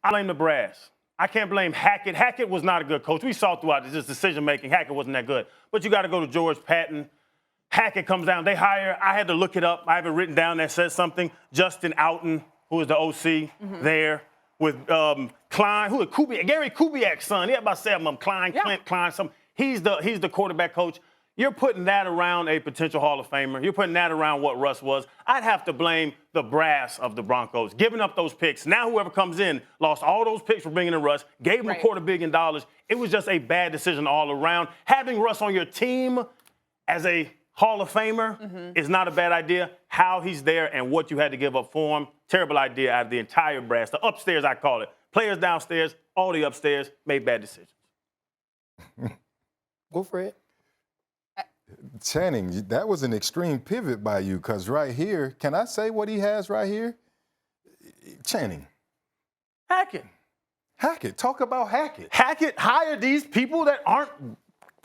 I blame the brass. I can't blame Hackett. Hackett was not a good coach. We saw throughout this decision-making, Hackett wasn't that good. But you got to go to George Patton. Hackett comes down. They hire, I had to look it up. I have it written down that says something. Justin Outen, who is the OC there, with Klein, who is Gary Kubiak's son. He had about 7 of them. Klein, Clint, Klein, some. He's the quarterback coach. You're putting that around a potential Hall of Famer. You're putting that around what Russ was. I'd have to blame the brass of the Broncos, giving up those picks. Now whoever comes in lost all those picks for bringing in Russ, gave him $250 million. It was just a bad decision all around. Having Russ on your team as a Hall of Famer is not a bad idea. How he's there and what you had to give up for him, terrible idea out of the entire brass. The upstairs, I call it. Players downstairs, all the upstairs made bad decisions. Go for it. Channing, that was an extreme pivot by you, because right here, can I say what he has right here? Channing. Hackett. Talk about Hackett. Hackett hired these people that aren't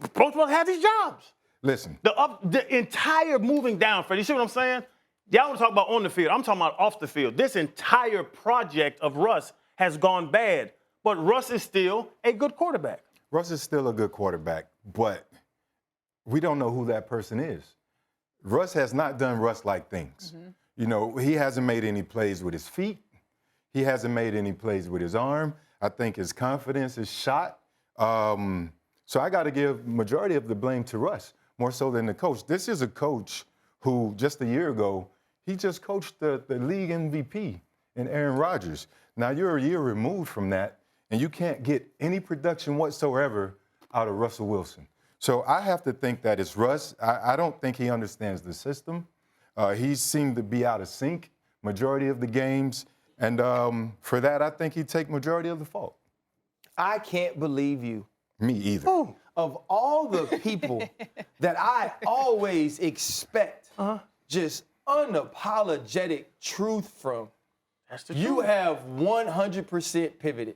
supposed to have these jobs. Listen. The entire moving down, Freddie, you see what I'm saying? Y'all want to talk about on the field. I'm talking about off the field. This entire project of Russ has gone bad, but Russ is still a good quarterback. Russ is still a good quarterback, but we don't know who that person is. Russ has not done Russ-like things. You know, he hasn't made any plays with his feet. He hasn't made any plays with his arm. I think his confidence is shot. So I got to give majority of the blame to Russ, more so than the coach. This is a coach who just a year ago, he just coached the league MVP in Aaron Rodgers. Now you're a year removed from that, and you can't get any production whatsoever out of Russell Wilson. So I have to think that it's Russ. I don't think he understands the system. He seemed to be out of sync majority of the games. And for that, I think he'd take majority of the fault. I can't believe you. Me either. Ooh. Of all the people that I always expect just unapologetic truth from, you have 100% pivoted.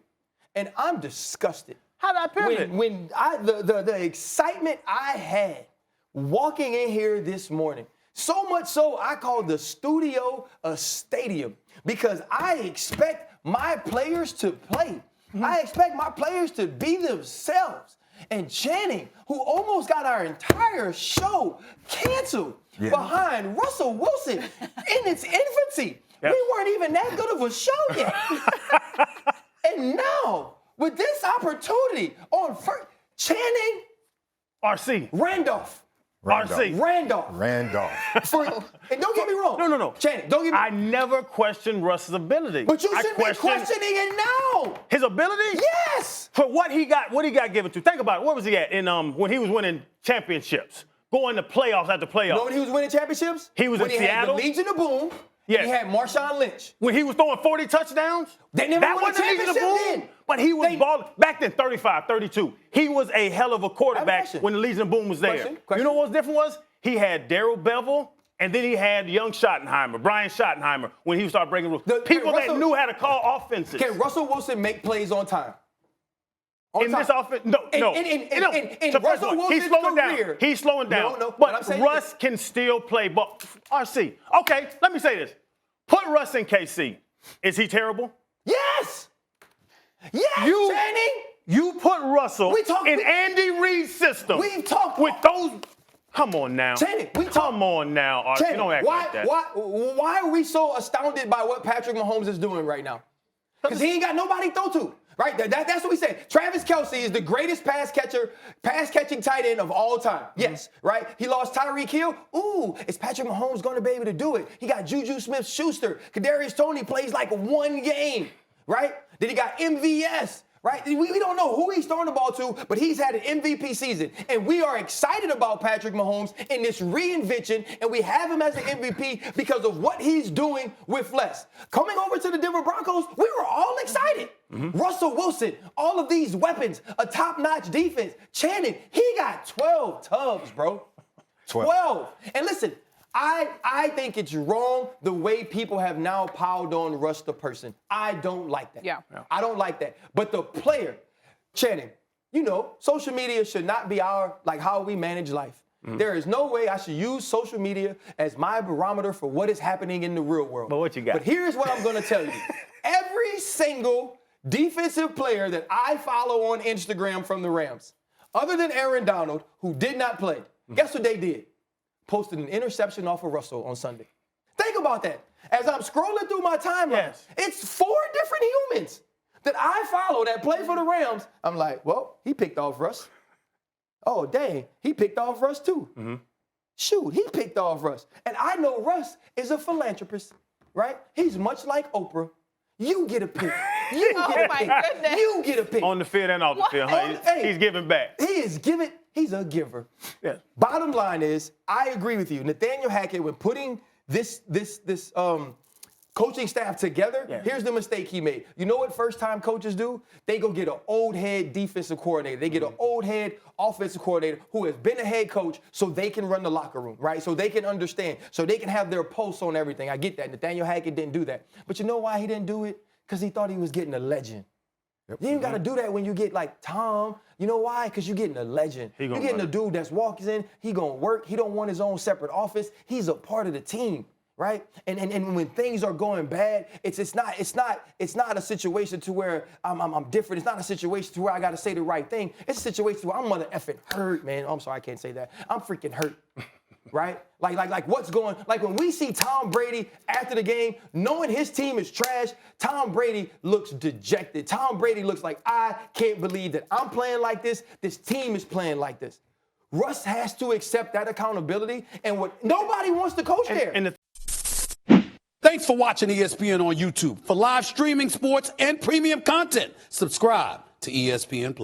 And I'm disgusted. How did I pivot? When the excitement I had walking in here this morning, so much so I called the studio a stadium, because I expect my players to play. I expect my players to be themselves. And Channing, who almost got our entire show canceled behind Russell Wilson in its infancy. Yep. We weren't even that good of a show yet. And now, with this opportunity on first, Channing, RC. Randolph. RC. Randolph. And don't get me wrong. No. Channing, don't get me wrong. I never questioned Russ's ability. But you should be questioning it now. His ability? Yes. For what he got given to. Think about it. Where was he at in when he was winning championships? Going to playoffs after playoffs. You know when he was winning championships? He was when in Seattle. Had the Legion of Boom. Yes. He had Marshawn Lynch. When he was throwing 40 touchdowns? They never that won a wasn't Legion of championship Boom. then. But he was balling back then, 35, 32. He was a hell of a quarterback when the Legion of Boom was there. Question. You know what was different was? He had Darrell Bevel, and then he had young Schottenheimer, Brian Schottenheimer, when he started breaking rules. People that knew how to call offenses. Can Russell Wilson make plays on time? This offense, no. In Russell Wilson's career. He's slowing down. No, but Russ can still play ball. RC. Okay, let me say this. Put Russ in KC. Is he terrible? Yes. Yes, Channing. You put Russell in Andy Reid's system. We've talked with those. Come on now. Channing, come on now, RC. Channing, Don't act like that. Why are we so astounded by what Patrick Mahomes is doing right now? Because he ain't got nobody to throw to. Right? That's what we say. Travis Kelce is the greatest pass-catching tight end of all time. Yes, right? He lost Tyreek Hill. Ooh, is Patrick Mahomes going to be able to do it? He got Juju Smith-Schuster. Kadarius Toney plays like one game, right? Then he got MVS. Right? We don't know who he's throwing the ball to, but he's had an MVP season. And we are excited about Patrick Mahomes in this reinvention, and we have him as the MVP because of what he's doing with less. Coming over to the Denver Broncos, we were all excited. Russell Wilson, all of these weapons, a top-notch defense. Channing, he got 12 tubs, bro. 12. And listen, I think it's wrong the way people have now piled on Russ the person. I don't like that. Yeah. I don't like that. But the player, Channing, you know, social media should not be how we manage life. There is no way I should use social media as my barometer for what is happening in the real world. But what you got? But here's what I'm going to tell you. Every single defensive player that I follow on Instagram from the Rams, other than Aaron Donald, who did not play. Guess what they did? Posted an interception off of Russell on Sunday. Think about that. As I'm scrolling through my timeline, it's 4 different humans that I follow that play for the Rams. I'm like, well, he picked off Russ. Oh, dang, he picked off Russ too. Shoot, he picked off Russ. And I know Russ is a philanthropist, right? He's much like Oprah. You get a pick. You get a pick. Goodness. You get a pick. On the field and off the field. Huh? He's giving back. He is giving. He's a giver. Yeah. Bottom line is, I agree with you. Nathaniel Hackett, when putting this coaching staff together, here's the mistake he made. You know what first-time coaches do? They go get an old head defensive coordinator. They get an old head offensive coordinator who has been a head coach so they can run the locker room, right? So they can understand, so they can have their pulse on everything. I get that. Nathaniel Hackett didn't do that. But you know why he didn't do it? Because he thought he was getting a legend. You ain't got to do that when you get like Tom. You know why? Because you're getting a legend. You're getting a dude that's walking in. He going to work. He don't want his own separate office. He's a part of the team. Right? And when things are going bad, it's not a situation to where I'm different. It's not a situation to where I got to say the right thing. It's a situation where I'm mother effing hurt, man. I'm sorry, I can't say that. I'm freaking hurt. Right? Like what's going, like when we see Tom Brady after the game, knowing his team is trash, Tom Brady looks dejected. Tom Brady looks like, I can't believe that I'm playing like this. This team is playing like this. Russ has to accept that accountability, and what nobody wants to coach there. Thanks for watching ESPN on YouTube. For live streaming, sports, and premium content, subscribe to ESPN+.